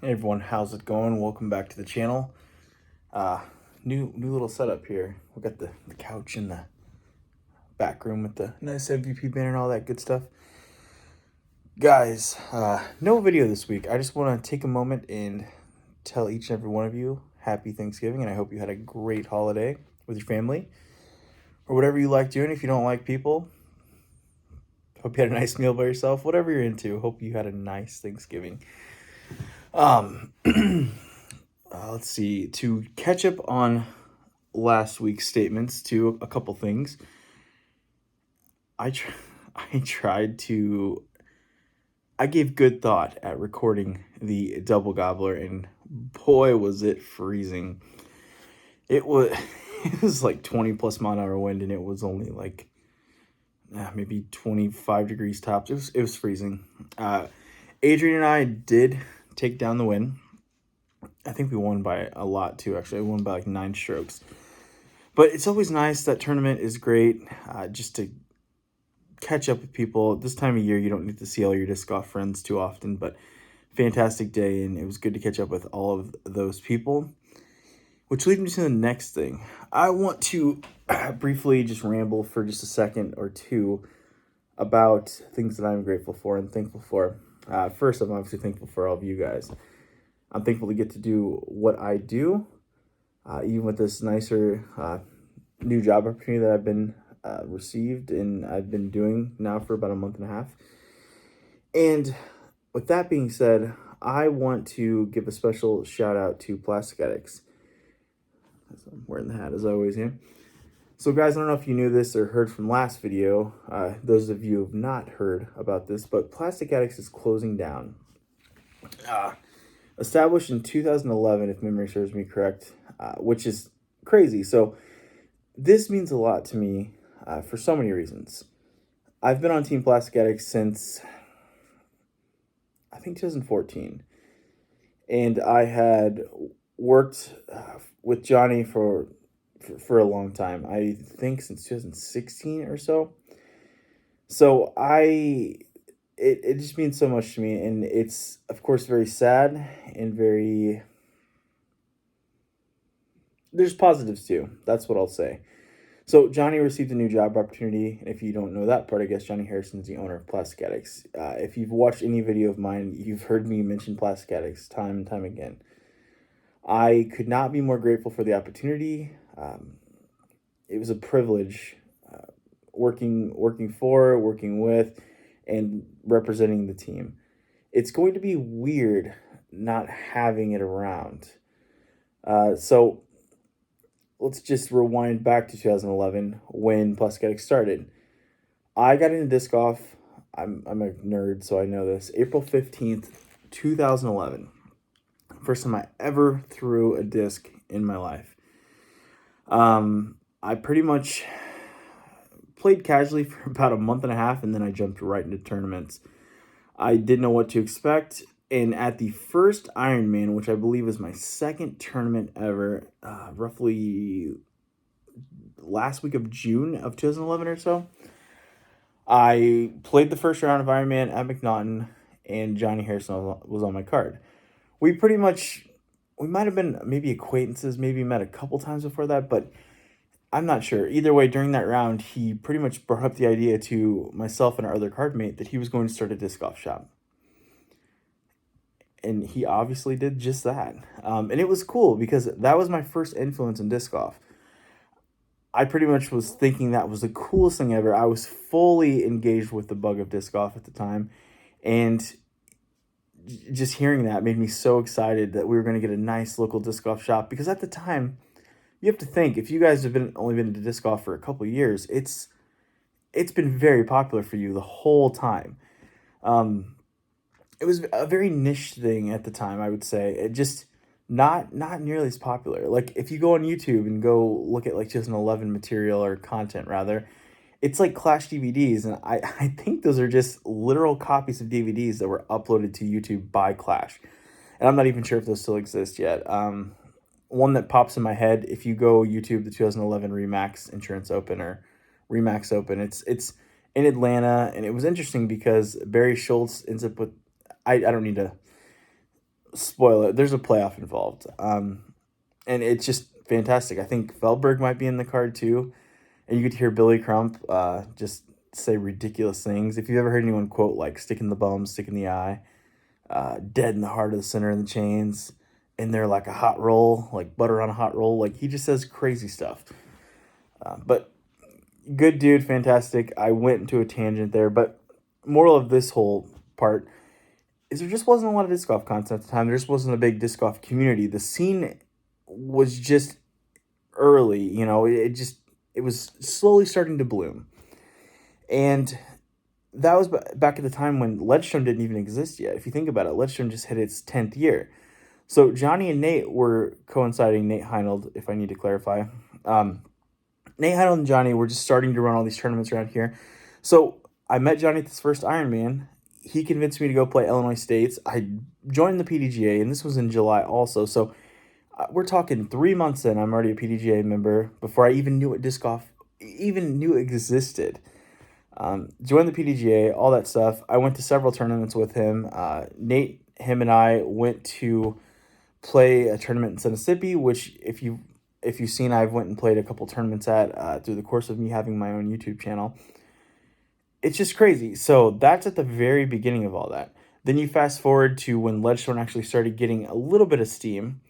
Hey everyone, how's it going? Welcome back to the channel. Uh, new little setup here. We got the couch in the back room with the nice MVP banner and all that good stuff. Guys, no video this week. I just want to take a moment and tell each and every one of you happy Thanksgiving, and I hope you had a great holiday with your family or whatever you like doing. If you don't like people, hope you had a nice meal by yourself. Whatever you're into, hope you had a nice Thanksgiving. Um, let's see. To catch up on last week's statements, to a couple things. I tr- I tried to. I gave good thought at recording the double gobbler, and boy was it freezing. It was it was like 20 plus mile an hour wind, and it was only like maybe 25 degrees tops. It was freezing. Adrian and I did take down the win. I think we won by a lot too. Actually, I won by like 9 strokes. But it's always nice. That tournament is great. Just to catch up with people. This time of year, you don't need to see all your disc golf friends too often, but fantastic day, and it was good to catch up with all of those people. Which leads me to the next thing. I want to briefly just ramble for just a second or two about things that I'm grateful for and thankful for. First, I'm obviously thankful for all of you guys. I'm thankful to get to do what I do, even with this nicer new job opportunity that I've been received and I've been doing now for about a month and a half. And with that being said, I want to give a special shout out to Plastic Addicts. I'm wearing the hat as always here. So guys, I don't know if you knew this or heard from last video. Those of you who have not heard about this, but Plastic Addicts is closing down. Established in 2011, if memory serves me correct, which is crazy. So this means a lot to me for so many reasons. I've been on Team Plastic Addicts since I think 2014, and I had worked with Johnny for a long time. I think since 2016 or so. So it just means so much to me, and it's of course very sad and very. There's positives too. That's what I'll say. So Johnny received a new job opportunity, and if you don't know that part, I guess Johnny Harrison is the owner of Plastic Addicts. If you've watched any video of mine, you've heard me mention Plastic Addicts time and time again. I could not be more grateful for the opportunity. It was a privilege working for, working with, and representing the team. It's going to be weird not having it around. So let's just rewind back to 2011 when Plastic Addicts started. I got into disc golf. I'm a nerd, so I know this. April 15th, 2011. First time I ever threw a disc in my life. I pretty much played casually for about a month and a half, and then I jumped right into tournaments. I didn't know what to expect, and at the first Ironman, which I believe was my second tournament ever, roughly last week of June of 2011 or so, I played the first round of Ironman at McNaughton, and Johnny Harrison was on my card. We pretty much, we might have been maybe acquaintances, maybe met a couple times before that, but I'm not sure. Either way, during that round, he pretty much brought up the idea to myself and our other card mate that he was going to start a disc golf shop. And he obviously did just that. And it was cool because that was my first influence in disc golf. I pretty much was thinking that was the coolest thing ever. I was fully engaged with the bug of disc golf at the time. And just hearing that made me so excited that we were going to get a nice local disc golf shop. Because at the time, you have to think, if you guys have only been into disc golf for a couple of years, it's been very popular for you the whole time. It was a very niche thing at the time, I would say. It just not nearly as popular. Like if you go on YouTube and go look at like 2011 material or content rather, it's like Clash DVDs, and I think those are just literal copies of DVDs that were uploaded to YouTube by Clash. And I'm not even sure if those still exist yet. One that pops in my head, if you go YouTube the 2011 Remax Insurance Open or Remax Open, it's in Atlanta, and it was interesting because Barry Schultz ends up with I don't need to spoiler, there's a playoff involved. And it's just fantastic. I think Feldberg might be in the card too. And you get to hear Billy Crump just say ridiculous things. If you've ever heard anyone quote like "stick in the bum, stick in the eye," "dead in the heart of the center of the chains," and they're like a hot roll, like butter on a hot roll. Like he just says crazy stuff. But good dude, fantastic. I went into a tangent there, but moral of this whole part is there just wasn't a lot of disc golf content at the time. There just wasn't a big disc golf community. The scene was just early, it was slowly starting to bloom. And that was back at the time when Ledstrom didn't even exist yet. If you think about it, Ledstrom just hit its 10th year. So Johnny and Nate were coinciding, Nate Heinold, if I need to clarify. Nate Heinold and Johnny were just starting to run all these tournaments around here. So I met Johnny at this first Ironman. He convinced me to go play Illinois States. I joined the PDGA, and this was in July also. So we're talking 3 months in. I'm already a PDGA member before I even knew what disc golf even knew existed. Joined the PDGA, all that stuff. I went to several tournaments with him. Nate, him, and I went to play a tournament in Mississippi, which if you've seen, I've went and played a couple tournaments at through the course of me having my own YouTube channel. It's just crazy. So that's at the very beginning of all that. Then you fast forward to when Ledgestone actually started getting a little bit of steam.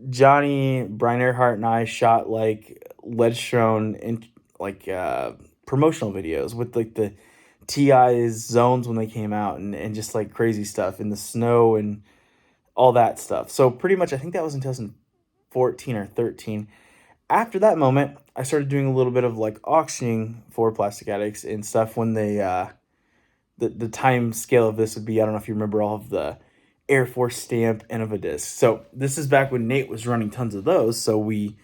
Johnny, Brian Earhart, and I shot like Ledgestone in like promotional videos with like the TI's zones when they came out and just like crazy stuff in the snow and all that stuff. So pretty much, I think that was in 2014 or 13. After that moment, I started doing a little bit of like auctioning for Plastic Addicts and stuff when they the time scale of this would be, I don't know if you remember all of the Air Force stamp Innova discs. So this is back when Nate was running tons of those. So we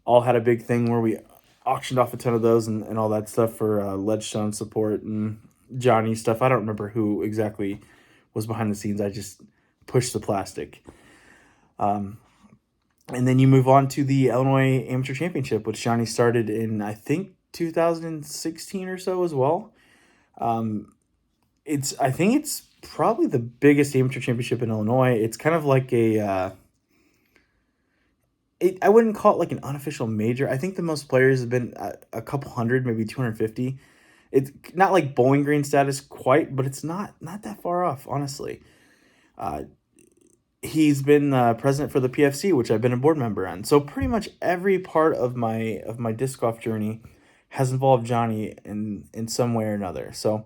all had a big thing where we auctioned off a ton of those and all that stuff for Ledgestone support and Johnny stuff. I don't remember who exactly was behind the scenes. I just pushed the plastic. And then you move on to the Illinois Amateur Championship, which Johnny started in, I think, 2016 or so as well. I think it's probably the biggest amateur championship in Illinois. It's kind of like I wouldn't call it like an unofficial major. I think the most players have been a couple hundred, maybe 250. It's not like Bowling Green status quite, but it's not that far off, honestly. He's been president for the PFC, which I've been a board member on. So pretty much every part of my disc golf journey has involved Johnny in some way or another. So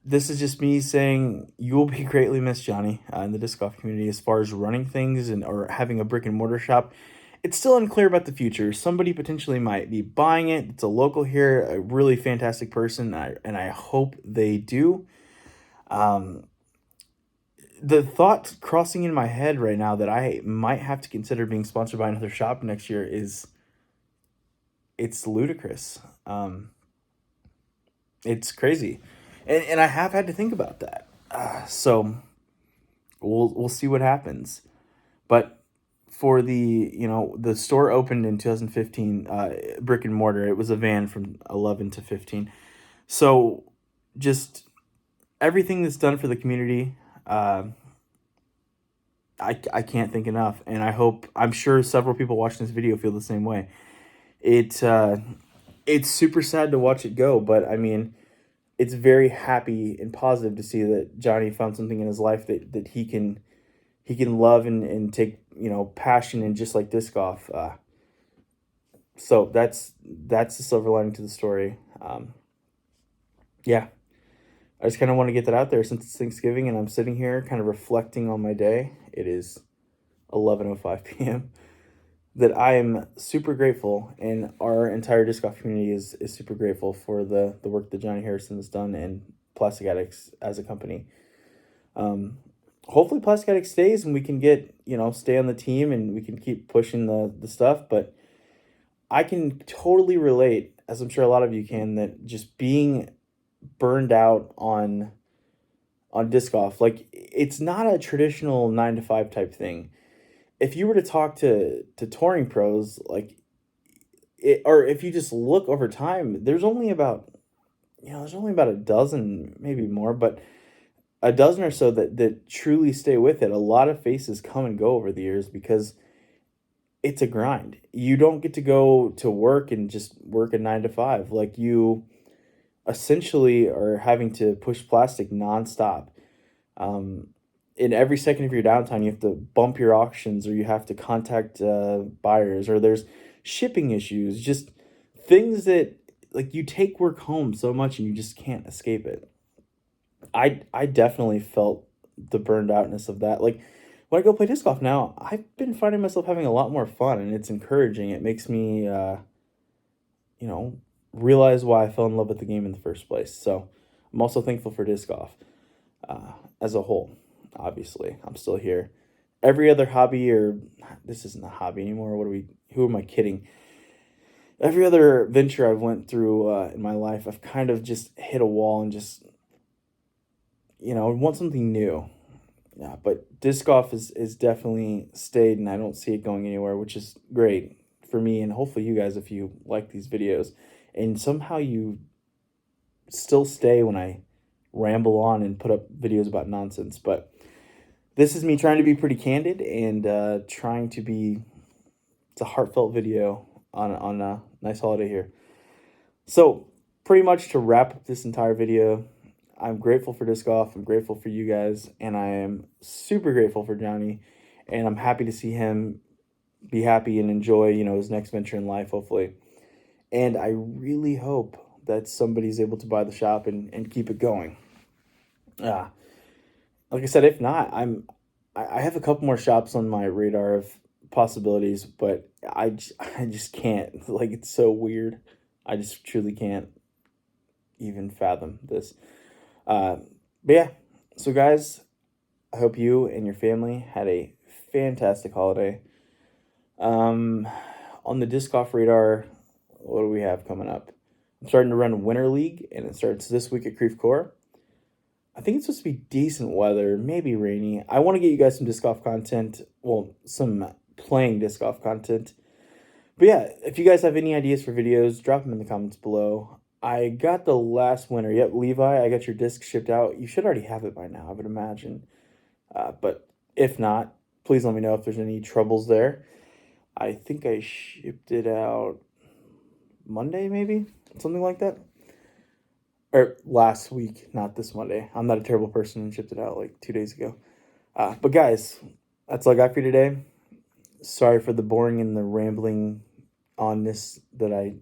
this is just me saying you will be greatly missed, Johnny, in the disc golf community as far as running things or having a brick and mortar shop. It's still unclear about the future. Somebody potentially might be buying it. It's a local here, a really fantastic person, and I hope they do. The thought crossing in my head right now that I might have to consider being sponsored by another shop next year it's ludicrous. It's crazy. And I have had to think about that. So we'll see what happens. But for the store opened in 2015, brick and mortar. It was a van from 11 to 15. So just everything that's done for the community, I can't thank enough. And I'm sure several people watching this video feel the same way. It's super sad to watch it go, but I mean, it's very happy and positive to see that Johnny found something in his life that he can love and take, passion in, just like disc golf. So that's the silver lining to the story. Yeah, I just kind of want to get that out there since it's Thanksgiving and I'm sitting here kind of reflecting on my day. It is 11:05 p.m. that I am super grateful, and our entire disc golf community is super grateful for the work that Johnny Harrison has done and Plastic Addicts as a company. Hopefully Plastic Addicts stays and we can get, stay on the team and we can keep pushing the stuff. But I can totally relate, as I'm sure a lot of you can, that just being burned out on disc golf, like it's not a traditional 9 to 5 type thing. If you were to talk to touring pros, like or if you just look over time, there's only about a dozen, maybe more, but a dozen or so that truly stay with it. A lot of faces come and go over the years because it's a grind. You don't get to go to work and just work a 9 to 5. Like, you essentially are having to push plastic nonstop. Um, in every second of your downtime, you have to bump your auctions, or you have to contact buyers, or there's shipping issues, just things that, like, you take work home so much and you just can't escape it. I definitely felt the burned outness of that. Like, when I go play disc golf now, I've been finding myself having a lot more fun, and it's encouraging. It makes me, you know, realize why I fell in love with the game in the first place. So I'm also thankful for disc golf as a whole. Obviously, I'm still here. Every other hobby, or this isn't a hobby anymore. What are we? Who am I kidding? Every other venture I've went through in my life, I've kind of just hit a wall and just, want something new. Yeah, but disc golf is definitely stayed, and I don't see it going anywhere, which is great for me and hopefully you guys if you like these videos. And somehow you still stay when I ramble on and put up videos about nonsense. But this is me trying to be pretty candid and trying to be, it's a heartfelt video on a nice holiday here. So pretty much to wrap up this entire video, I'm grateful for disc golf. I'm grateful for you guys, and I am super grateful for Johnny, and I'm happy to see him be happy and enjoy, his next venture in life, hopefully. And I really hope that somebody's able to buy the shop and keep it going. Uh, like I said, if not, I have a couple more shops on my radar of possibilities, but I just can't. Like, it's so weird. I just truly can't even fathom this. Uh, but yeah, so guys, I hope you and your family had a fantastic holiday. Um, on the disc golf radar, what do we have coming up? I'm starting to run Winter League, and it starts this week at Creve Coeur. I think it's supposed to be decent weather, maybe rainy. I want to get you guys some disc golf content. Well, some playing disc golf content. But yeah, if you guys have any ideas for videos, drop them in the comments below. I got the last winner. Yep, Levi, I got your disc shipped out. You should already have it by now, I would imagine. But if not, please let me know if there's any troubles there. I think I shipped it out Monday, maybe? Something like that. Or last week, not this Monday. I'm not a terrible person and shipped it out like 2 days ago. But guys, that's all I got for you today. Sorry for the boring and the rambling on this that I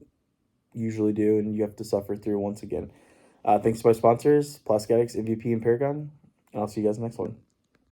usually do, and you have to suffer through once again. Thanks to my sponsors, Plastic Addicts, MVP, and Paragon, and I'll see you guys next one.